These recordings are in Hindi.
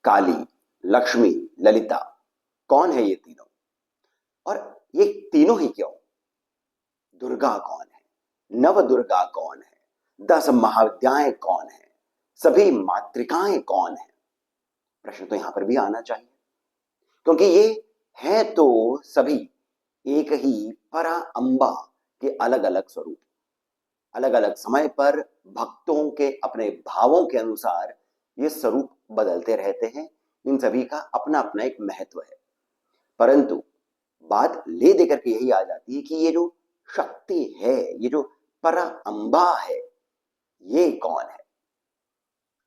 काली, लक्ष्मी, ललिता, कौन है ये तीनों? और ये तीनों ही क्यों? दुर्गा कौन है? नव दुर्गा कौन है? 10 महाविद्याएं कौन है? सभी मातृकाएं कौन है? प्रश्न तो यहां पर भी आना चाहिए, क्योंकि ये है तो सभी एक ही परा अंबा के अलग अलग स्वरूप, अलग अलग समय पर भक्तों के अपने भावों के अनुसार ये स्वरूप बदलते रहते हैं। इन सभी का अपना अपना एक महत्व है, परंतु बात ले देकर के यही आ जाती है कि ये जो शक्ति है, ये जो परा अंबा है, ये कौन है?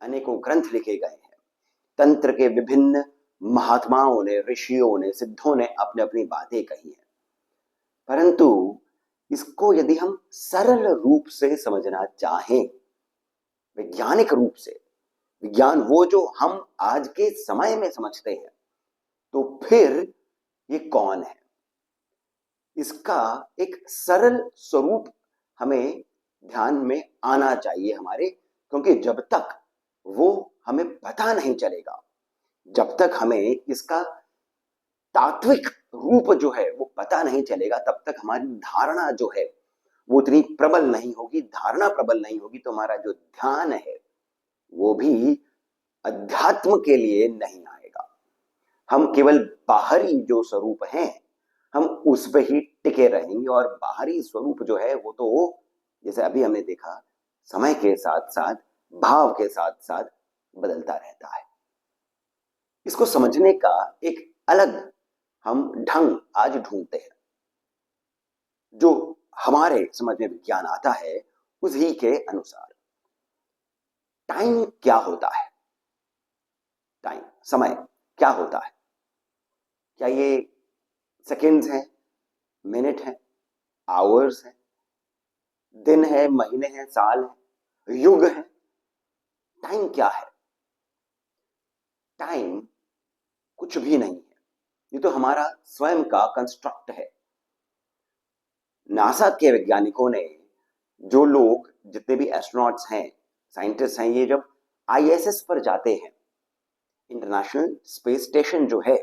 अनेकों ग्रंथ लिखे गए हैं, तंत्र के विभिन्न महात्माओं ने, ऋषियों ने, सिद्धों ने अपने अपनी बातें कही हैं, परंतु इसको यदि हम सरल रूप से समझना चाहें, वैज्ञानिक रूप से, विज्ञान वो जो हम आज के समय में समझते हैं, तो फिर ये कौन है? इसका एक सरल स्वरूप हमें ध्यान में आना चाहिए हमारे, क्योंकि जब तक वो हमें पता नहीं चलेगा, जब तक हमें इसका तात्विक रूप जो है वो पता नहीं चलेगा, तब तक हमारी धारणा जो है वो उतनी प्रबल नहीं होगी। धारणा प्रबल नहीं होगी तो हमारा जो ध्यान है वो भी अध्यात्म के लिए नहीं आएगा। हम केवल बाहरी जो स्वरूप हैं हम उस पर ही टिके रहेंगे, और बाहरी स्वरूप जो है वो तो जैसे अभी हमने देखा, समय के साथ साथ, भाव के साथ साथ बदलता रहता है। इसको समझने का एक अलग हम ढंग आज ढूंढते हैं, जो हमारे समझ में विज्ञान आता है उसी के अनुसार। टाइम क्या होता है? टाइम, समय क्या होता है? क्या ये सेकेंड्स हैं, मिनट है, आवर्स है, दिन है, महीने हैं, साल है, युग है? टाइम क्या है? टाइम कुछ भी नहीं है, ये तो हमारा स्वयं का कंस्ट्रक्ट है। नासा के वैज्ञानिकों ने, जो लोग जितने भी एस्ट्रोनॉट्स हैं, साइंटिस्ट हैं, ये जब आईएसएस पर जाते हैं, इंटरनेशनल स्पेस स्टेशन जो है,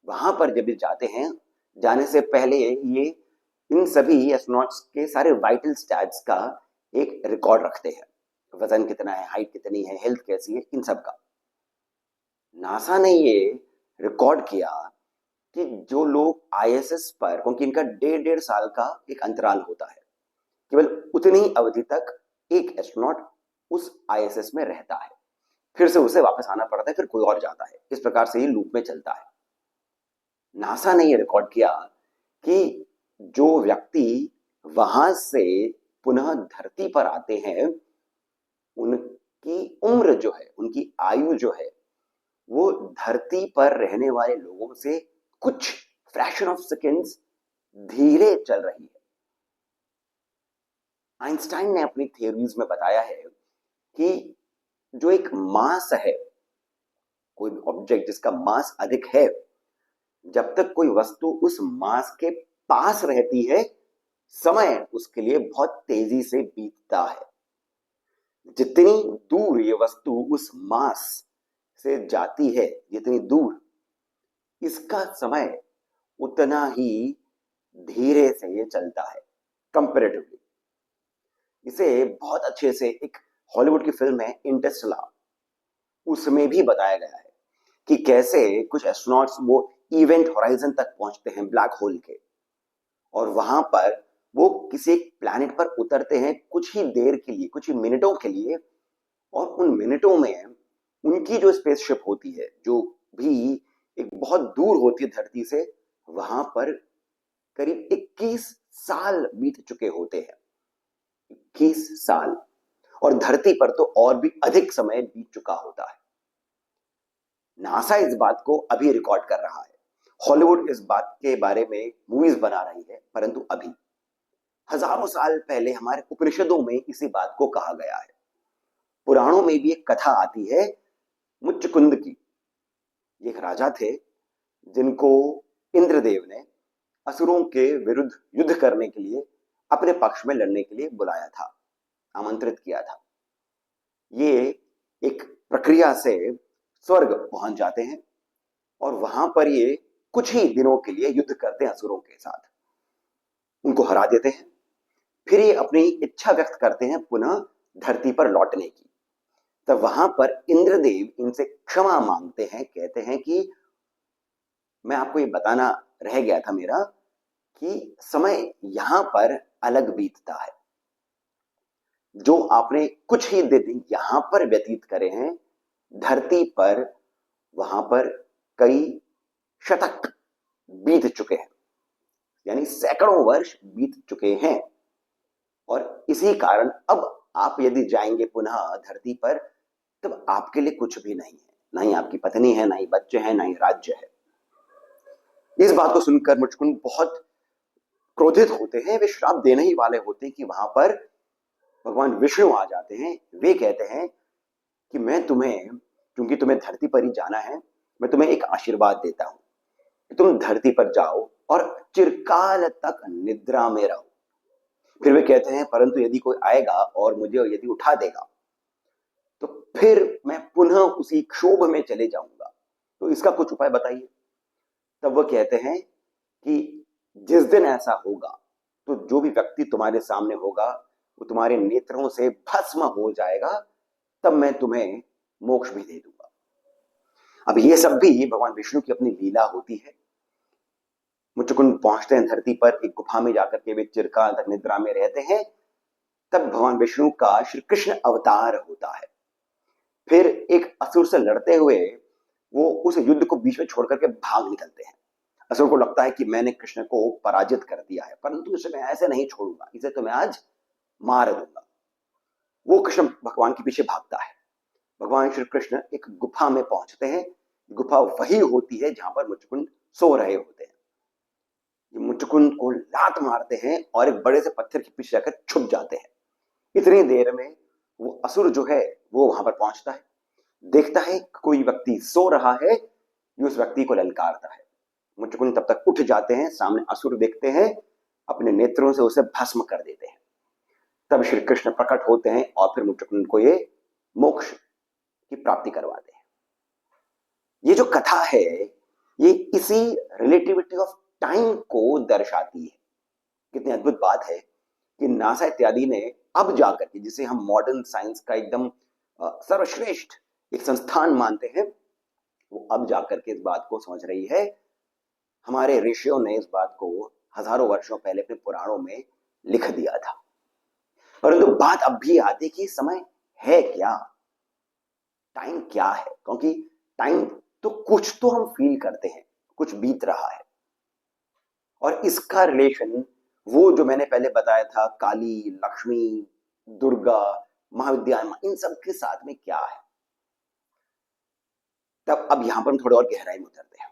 वहां पर जब जाते हैं, जाने से पहले ये इन सभी एस्ट्रोनॉट्स के सारे वाइटल स्टैट्स का एक रिकॉर्ड रखते हैं। वजन कितना है, हाइट कितनी है, हेल्थ कैसी है, इन सब का। नासा ने ये रिकॉर्ड किया कि जो लोग आईएसएस पर, क्योंकि इनका 1.5 साल का एक अंतराल होता है, केवल उतनी ही अवधि तक एक एस्ट्रोनॉट उस आईएसएस में रहता है, फिर से उसे वापस आना पड़ता है, फिर कोई और जाता है, इस प्रकार से ये लूप में चलता है। नासा ने ये रिकॉर्ड किया कि जो व्यक्ति वहां से पुनः धरती पर आते हैं, उनकी उम्र जो है, उनकी आयु जो है, वो धरती पर रहने वाले लोगों से कुछ फ्रैक्शन ऑफ सेकेंड्स धीरे चल रही है। आइंस्टाइन ने अपनी थ्योरीज में बताया है कि जो एक मास है, कोई ऑब्जेक्ट जिसका मास अधिक है, जब तक कोई वस्तु उस मास के पास रहती है, समय उसके लिए बहुत तेजी से बीतता है। जितनी दूर ये वस्तु उस मास से जाती है, जितनी दूर, इसका समय उतना ही धीरे से ये चलता है कंपैरेटिवली। इसे बहुत अच्छे से एक हॉलीवुड की फिल्म है इंटरस्टेलर, उसमें भी बताया गया है कि कैसे कुछ एस्ट्रोनॉट्स वो इवेंट होराइजन तक पहुंचते हैं, ब्लैक होल के, और वहां पर वो किसी एक प्लैनेट पर उतरते हैं कुछ ही देर के लिए, कुछ ही मिनटों के लिए, और उन मिनटों में उनकी जो स्पेसशिप होती है, जो भी एक बहुत दूर होती है धरती से, वहां पर करीब 21 साल बीत चुके होते हैं। 21 साल, और धरती पर तो और भी अधिक समय बीत चुका होता है। नासा इस बात को अभी रिकॉर्ड कर रहा है, हॉलीवुड इस बात के बारे में मूवीज बना रही है, परंतु अभी हजारों साल पहले हमारे उपनिषदों में इसी बात को कहा गया है। पुराणों में भी एक कथा आती है मुच्चकुंद की। एक राजा थे जिनको इंद्रदेव ने असुरों के विरुद्ध युद्ध करने के लिए, अपने पक्ष में लड़ने के लिए बुलाया था, आमंत्रित किया था। ये एक प्रक्रिया से स्वर्ग पहुंच जाते हैं और वहां पर ये कुछ ही दिनों के लिए युद्ध करते हैं असुरों के साथ, उनको हरा देते हैं। फिर ये अपनी इच्छा व्यक्त करते हैं पुनः धरती पर लौटने की। तब वहां पर इंद्रदेव इनसे क्षमा मांगते हैं, कहते हैं कि मैं आपको ये बताना रह गया था मेरा कि समय यहां पर अलग बीतता है। जो आपने कुछ ही दिन यहां पर व्यतीत करे हैं धरती पर, वहां पर कई शतक बीत चुके हैं, यानी सैकड़ों वर्ष बीत चुके हैं। और इसी कारण अब आप यदि जाएंगे पुनः धरती पर, तब आपके लिए कुछ भी नहीं है, ना ही आपकी पत्नी है, ना ही बच्चे हैं, ना ही राज्य है। इस बात को सुनकर मुचकुंद बहुत क्रोधित होते हैं। वे श्राप देने ही वाले होते हैं कि वहां पर भगवान विष्णु आ जाते हैं। वे कहते हैं कि मैं तुम्हें, क्योंकि तुम्हें धरती पर ही जाना है, मैं तुम्हें एक आशीर्वाद देता हूं कि तुम धरती पर जाओ और चिरकाल तक निद्रा में रहो। फिर वे कहते हैं परंतु यदि कोई आएगा और मुझे यदि उठा देगा तो फिर मैं पुनः उसी क्षोभ में चले जाऊंगा, तो इसका कुछ उपाय बताइए। तब वो कहते हैं कि जिस दिन ऐसा होगा तो जो भी व्यक्ति तुम्हारे सामने होगा वो तुम्हारे नेत्रों से भस्म हो जाएगा, तब मैं तुम्हें मोक्ष भी दे दूंगा। अब ये सब भी भगवान विष्णु की अपनी लीला होती है। मुचकुंद पहुंचते हैं धरती पर, एक गुफा में जाकर के वे चिरकाल तक निद्रा में रहते हैं। तब भगवान विष्णु का श्री कृष्ण अवतार होता है। फिर एक असुर से लड़ते हुए वो उस युद्ध को बीच में छोड़ करके भाग निकलते हैं। असुर को लगता है कि मैंने कृष्ण को पराजित कर दिया है, परंतु इसे मैं ऐसे नहीं छोड़ूंगा, इसे तो मैं आज मार दूंगा। वो कृष्ण भगवान के पीछे भागता है। भगवान श्री कृष्ण एक गुफा में पहुंचते हैं। गुफा वही होती है जहां पर मुचकुंद सो रहे होते हैं। ये मुचकुंद को लात मारते हैं और एक बड़े से पत्थर के पीछे जाकर छुप जाते हैं। इतनी देर में वो असुर जो है वो वहां पर पहुंचता है, देखता है कोई व्यक्ति सो रहा है, ये उस व्यक्ति को ललकारता है। मुचकुंद तब तक उठ जाते हैं, सामने असुर देखते हैं, अपने नेत्रों से उसे भस्म कर देते हैं। तब श्री कृष्ण प्रकट होते हैं और फिर मुचकुंद को ये मोक्ष की प्राप्ति करवाते हैं। ये जो कथा है ये इसी रिलेटिविटी ऑफ टाइम को दर्शाती है। कितनी अद्भुत बात है कि नासा इत्यादि ने अब जाकर के, जिसे हम मॉडर्न साइंस का एकदम सर्वश्रेष्ठ एक संस्थान मानते हैं, वो अब जाकर के इस बात को समझ रही है। हमारे ऋषियों ने इस बात को हजारों वर्षों पहले अपने पुराणों में लिख दिया था। परंतु बात अब भी आती कि समय है क्या, टाइम क्या है, क्योंकि टाइम तो कुछ तो हम फील करते हैं, कुछ बीत रहा है। और इसका रिलेशन वो जो मैंने पहले बताया था, काली, लक्ष्मी, दुर्गा, महाविद्या, इन सब के साथ में क्या है। तब अब यहां पर हम थोड़ा और गहराई में उतरते हैं।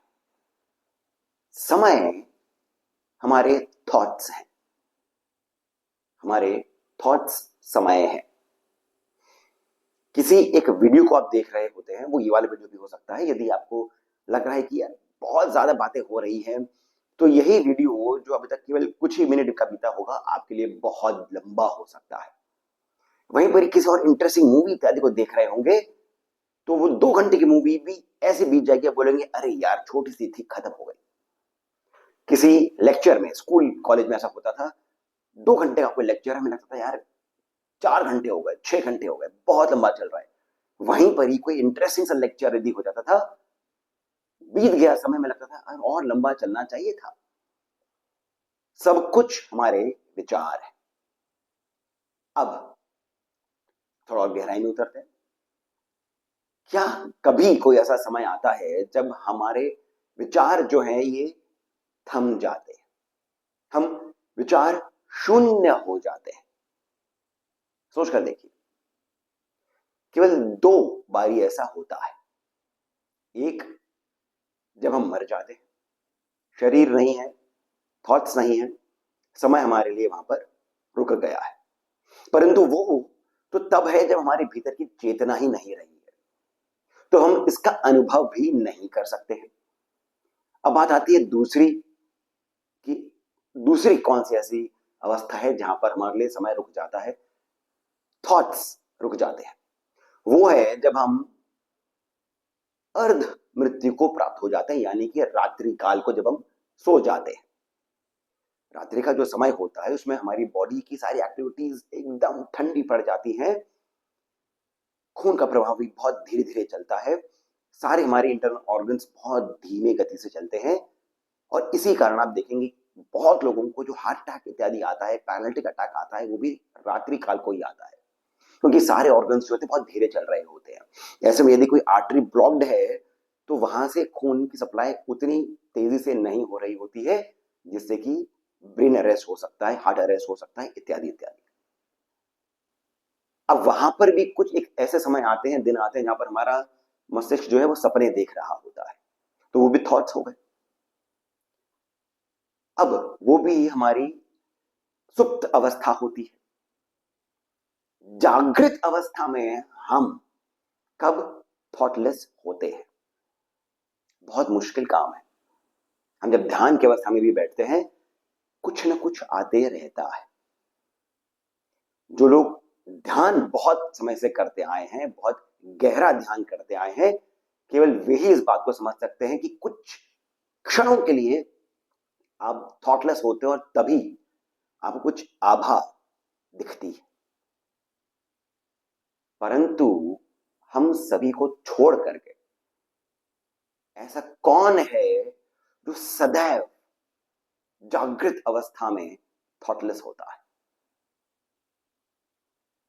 समय हमारे थॉट्स हैं, हमारे थॉट्स समय है। किसी एक वीडियो को आप देख रहे होते हैं, वो ये वाला वीडियो भी हो सकता है। यदि आपको लग रहा है कि यार बहुत ज्यादा बातें हो रही हैं, तो यही वीडियो जो अभी तक केवल कुछ ही मिनट का बीता होगा, आपके लिए बहुत लंबा हो सकता है। वहीं पर किसी और इंटरेस्टिंग मूवी इत्यादि को देख रहे होंगे, तो वो 2 घंटे की मूवी भी ऐसे बीत जाएगी, आप बोलेंगे अरे यार छोटी सी थी, खत्म हो गई। किसी लेक्चर में, स्कूल कॉलेज में ऐसा होता था, 2 घंटे का कोई लेक्चर हमें लगता था यार 4 घंटे हो गए, 6 घंटे हो गए, बहुत लंबा चल रहा है। वहीं पर ही कोई इंटरेस्टिंग सा लेक्चर यदि हो जाता था, बीत गया समय में लगता था और लंबा चलना चाहिए था। सब कुछ हमारे विचार है। अब थोड़ा और गहराई में उतरते हैं। क्या कभी कोई ऐसा समय आता है जब हमारे विचार जो हैं ये थम जाते हैं, हम विचार शून्य हो जाते हैं? सोच कर देखिए, केवल 2 बारी ऐसा होता है। एक, जब हम मर जाते हैं, शरीर नहीं है, थॉट्स नहीं है, समय हमारे लिए वहां पर रुक गया है। परंतु वो तो तब है जब हमारे भीतर की चेतना ही नहीं रही है, तो हम इसका अनुभव भी नहीं कर सकते हैं। अब बात आती है दूसरी, कि दूसरी कौन सी ऐसी अवस्था है जहां पर हमारे लिए समय रुक जाता है, थॉट्स रुक जाते हैं। वो है जब हम अर्ध मृत्यु को प्राप्त हो जाते हैं, यानी कि रात्रि काल को जब हम सो जाते हैं। रात्रि का जो समय होता है उसमें हमारी बॉडी की सारी एक्टिविटीज एकदम ठंडी पड़ जाती हैं, खून का प्रवाह भी बहुत धीरे धीरे चलता है, सारे हमारे इंटरनल ऑर्गन्स बहुत धीमे गति से चलते हैं। और इसी कारण आप देखेंगे बहुत लोगों को जो हार्ट अटैक इत्यादि आता है, पैरालिटिक अटैक आता है, वो भी रात्रि काल को ही आता है, क्योंकि सारे ऑर्गन्स जो होते हैं बहुत धीरे चल रहे होते हैं। ऐसे में यदि कोई आर्टरी ब्लॉक्ड है तो वहां से खून की सप्लाई उतनी तेजी से नहीं हो रही होती है, जिससे कि ब्रेन अरेस्ट हो सकता है, हार्ट अरेस्ट हो सकता है, इत्यादि इत्यादि। अब वहां पर भी कुछ एक ऐसे समय आते हैं, दिन आते हैं, जहां पर हमारा मस्तिष्क जो है वो सपने देख रहा होता है, तो वो भी थॉट्स हो गए। अब वो भी हमारी सुप्त अवस्था होती है। जागृत अवस्था में हम कब थॉटलेस होते हैं? बहुत मुश्किल काम है। हम जब ध्यान की अवस्था में भी बैठते हैं, कुछ ना कुछ आते रहता है। जो लोग ध्यान बहुत समय से करते आए हैं, बहुत गहरा ध्यान करते आए हैं, केवल वे ही इस बात को समझ सकते हैं कि कुछ क्षणों के लिए आप थॉटलेस होते हो और तभी आपको कुछ आभा दिखती है। परंतु हम सभी को छोड़ करके ऐसा कौन है जो सदैव जागृत अवस्था में थॉटलेस होता है?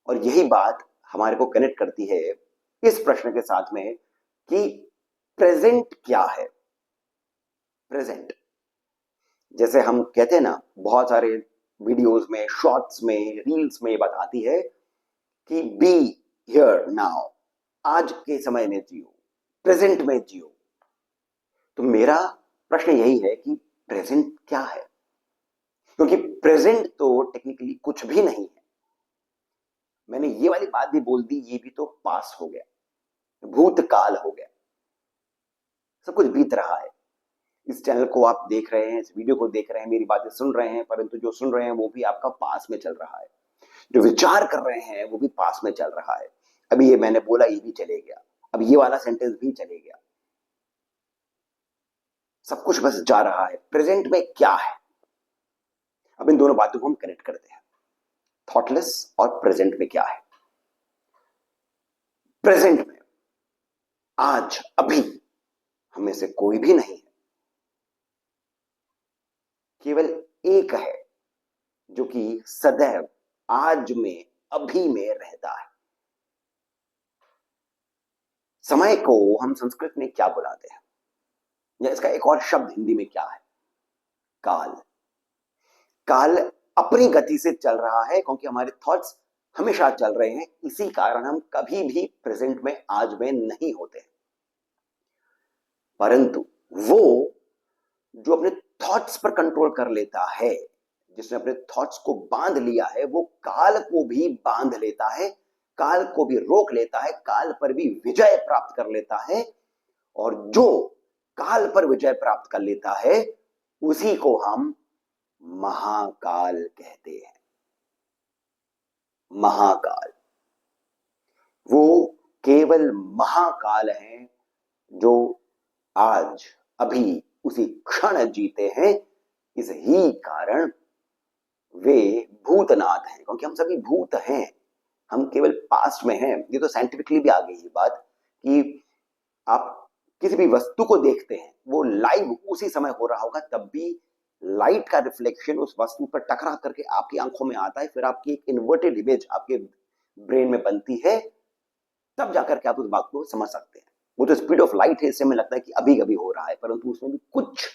और यही बात हमारे को कनेक्ट करती है इस प्रश्न के साथ में कि प्रेजेंट क्या है। प्रेजेंट, जैसे हम कहते हैं ना, बहुत सारे वीडियोस में, शॉर्ट्स में, रील्स में ये बात आती है कि बी हियर नाउ, आज के समय में जियो, प्रेजेंट में जियो। तो मेरा प्रश्न यही है कि प्रेजेंट क्या है? क्योंकि प्रेजेंट तो टेक्निकली कुछ भी नहीं है। मैंने ये वाली बात भी बोल दी, ये भी तो पास हो गया, भूतकाल हो गया, सब कुछ बीत रहा है। इस चैनल को आप देख रहे हैं, इस वीडियो को देख रहे हैं, मेरी बातें सुन रहे हैं, परंतु जो सुन रहे हैं वो भी आपका पास में चल रहा है। जो विचार कर रहे हैं वो भी पास में चल रहा है। अभी ये मैंने बोला, ये भी चले गया, अब ये वाला सेंटेंस भी चले गया, सब कुछ बस जा रहा है। प्रेजेंट में क्या है? अब इन दोनों बातों को हम कनेक्ट करते हैं, थॉटलेस और प्रेजेंट में क्या है। प्रेजेंट में आज, अभी हमें से कोई भी नहीं है, केवल एक है जो कि सदैव आज में, अभी में रहता है। समय को हम संस्कृत में क्या बुलाते हैं, या इसका एक और शब्द हिंदी में क्या है? काल। काल अपनी गति से चल रहा है, क्योंकि हमारे थॉट्स हमेशा चल रहे हैं, इसी कारण हम कभी भी प्रेजेंट में, आज में नहीं होते। परंतु वो जो अपने थॉट्स पर कंट्रोल कर लेता है, जिसने अपने थॉट्स को बांध लिया है, वो काल को भी बांध लेता है, काल को भी रोक लेता है, काल पर भी विजय प्राप्त कर लेता है। और जो काल पर विजय प्राप्त कर लेता है उसी को हम महाकाल कहते हैं। महाकाल, वो केवल महाकाल हैं जो आज, अभी, उसी क्षण जीते हैं। इस ही कारण वे भूतनाथ हैं, क्योंकि हम सभी भूत हैं, हम केवल पास्ट में हैं। ये तो साइंटिफिकली भी आ गई ये बात कि आप किसी भी वस्तु को देखते हैं, वो लाइव उसी समय हो रहा होगा, तब भी लाइट का रिफ्लेक्शन उस वस्तु पर टकरा करके आपकी आंखों में आता है, फिर आपकी एक इन्वर्टेड इमेज आपके ब्रेन में बनती है, तब जाकर के आप उस बात को समझ सकते हैं। वो तो स्पीड ऑफ लाइट है, इससे हमें लगता है कि अभी अभी हो रहा है, परंतु उसमें भी कुछ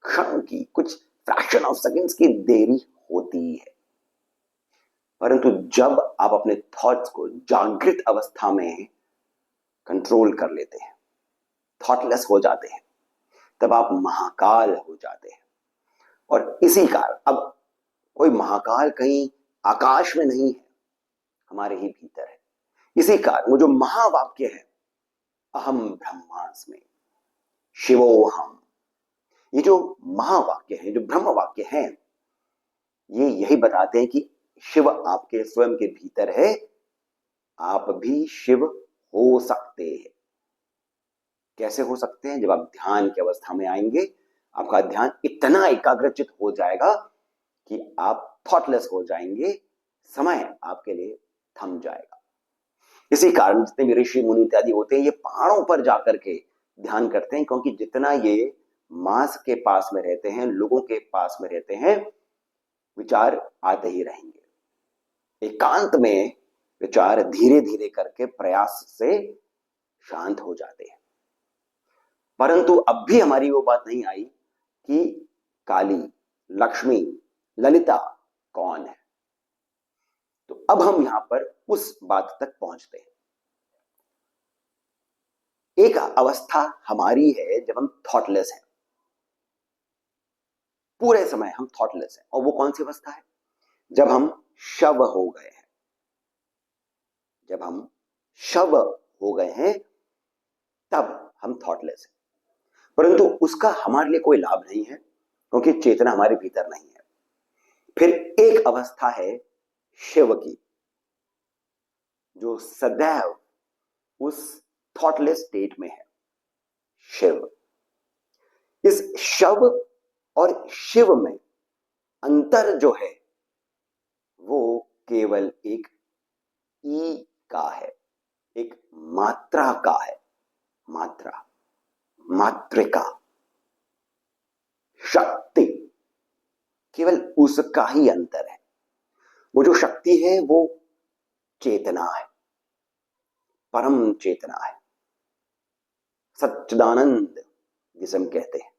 क्षण की, कुछ फ्रैक्शन ऑफ सेकंड्स की देरी होती है। परंतु जब आप अपने थॉट्स को जागृत अवस्था में कंट्रोल कर लेते हैं, थॉटलेस हो जाते हैं, तब आप महाकाल हो जाते हैं। और इसी कारण अब कोई महाकाल कहीं आकाश में नहीं है, हमारे ही भीतर है। इसी कारण वो जो महावाक्य है, अहम ब्रह्मास्मि शिवोहम, ये जो महावाक्य है, जो ब्रह्म वाक्य है, ये यही बताते हैं कि शिव आपके स्वयं के भीतर है, आप भी शिव हो सकते हैं। कैसे हो सकते हैं? जब आप ध्यान की अवस्था में आएंगे, आपका ध्यान इतना एकाग्रचित हो जाएगा कि आप थॉटलेस हो जाएंगे, समय आपके लिए थम जाएगा। इसी कारण जितने भी ऋषि मुनि इत्यादि होते हैं, ये पहाड़ों पर जाकर के ध्यान करते हैं, क्योंकि जितना ये मांस के पास में रहते हैं, लोगों के पास में रहते हैं, विचार आते ही रहेंगे। एकांत में विचार धीरे धीरे करके प्रयास से शांत हो जाते हैं। परंतु अब भी हमारी वो बात नहीं आई कि काली, लक्ष्मी, ललिता कौन है। तो अब हम यहां पर उस बात तक पहुंचते हैं। एक अवस्था हमारी है जब हम थॉटलेस हैं, पूरे समय हम थॉटलेस हैं। और वो कौन सी अवस्था है? जब हम शव हो गए हैं। जब हम शव हो गए हैं तब हम थॉटलेस हैं। परंतु उसका हमारे लिए कोई लाभ नहीं है, क्योंकि चेतना हमारे भीतर नहीं है। फिर एक अवस्था है शिव की, जो सदैव उस थॉटलेस स्टेट में है। शिव, इस शव और शिव में अंतर जो है वो केवल एक ई का है, एक मात्रा का है। मात्रा, मात्रिका, शक्ति, केवल उसका ही अंतर है। वो जो शक्ति है वो चेतना है, परम चेतना है, सच्चिदानंद जिसे हम कहते हैं,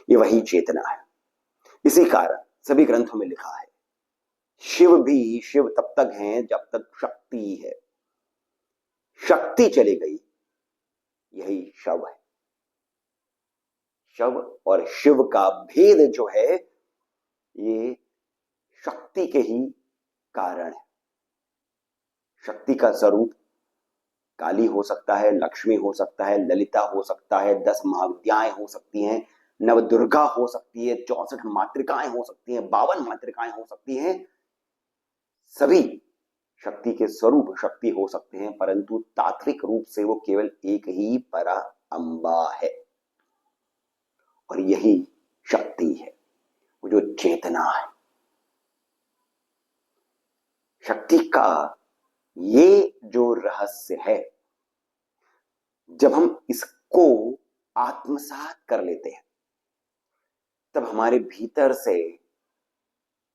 ये वही चेतना है। इसी कारण सभी ग्रंथों में लिखा है, शिव भी शिव तब तक हैं जब तक शक्ति है। शक्ति चली गई, यही शव है। शव और शिव का भेद जो है, ये शक्ति के ही कारण है। शक्ति का स्वरूप काली हो सकता है, लक्ष्मी हो सकता है, ललिता हो सकता है, 10 महाविद्याएं हो सकती हैं, नवदुर्गा हो सकती है, 64 मातृकाएं हो सकती हैं, 52 मातृकाएं हो सकती हैं। सभी शक्ति के स्वरूप शक्ति हो सकते हैं, परंतु तात्विक रूप से वो केवल एक ही परा अम्बा है। और यही शक्ति है, वो जो चेतना है। शक्ति का ये जो रहस्य है, जब हम इसको आत्मसात कर लेते हैं, तब हमारे भीतर से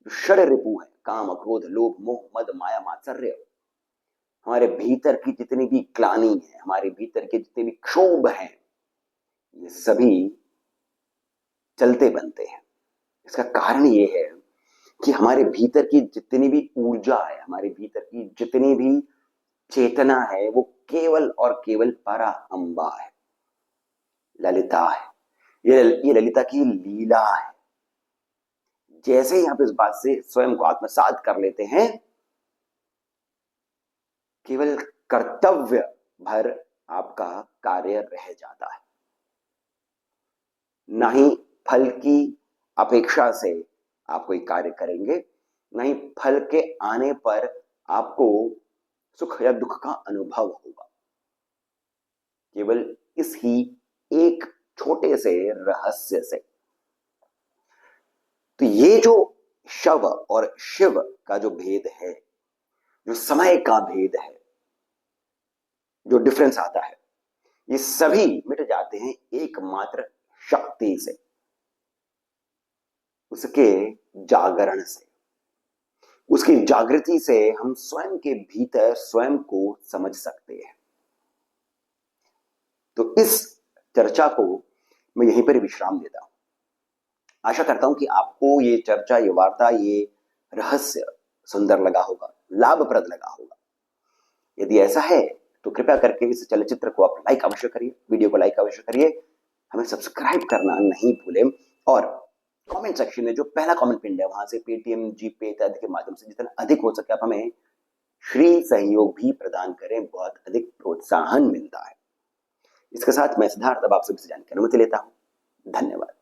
जो षड रिपु है, काम, क्रोध, लोभ, मोह, मद, माया, मात्सर्य, हमारे भीतर की जितनी भी ग्लानि है, हमारे भीतर के जितने भी क्षोभ हैं, ये सभी चलते बनते हैं। इसका कारण ये है कि हमारे भीतर की जितनी भी ऊर्जा है, हमारे भीतर की जितनी भी चेतना है, वो केवल और केवल परा अम्बा है, ललिता है। ये ललिता की लीला है। जैसे ही आप इस बात से स्वयं को आत्मसात कर लेते हैं, केवल कर्तव्य भर आपका कार्य रह जाता है। ना ही फल की अपेक्षा से आप कोई कार्य करेंगे, ना ही फल के आने पर आपको सुख या दुख का अनुभव होगा। केवल इस ही एक छोटे से रहस्य से। तो ये जो शव और शिव का जो भेद है, जो समय का भेद है, जो डिफरेंस आता है, ये सभी मिट जाते हैं एकमात्र शक्ति से, उसके जागरण से। उसकी जागृति से हम स्वयं के भीतर स्वयं को समझ सकते हैं। तो इस चर्चा को मैं यहीं पर विश्राम देता हूं। आशा करता हूं कि आपको ये चर्चा, ये वार्ता, ये रहस्य सुंदर लगा होगा, लाभप्रद लगा होगा। यदि ऐसा है तो कृपया करके इस चलचित्र को आप लाइक अवश्य करिए, वीडियो को लाइक अवश्य करिए, हमें सब्सक्राइब करना नहीं भूलें। और कमेंट सेक्शन में जो पहला कमेंट पिन है, वहां से पेटीएम, जीपे इत्यादि के माध्यम से जितना अधिक हो सके आप हमें श्री सहयोग भी प्रदान करें, बहुत अधिक प्रोत्साहन मिलता है। इसके साथ मैं सिद्धार्थ अब आप सभी से जानने की अनुमति लेता हूं। धन्यवाद।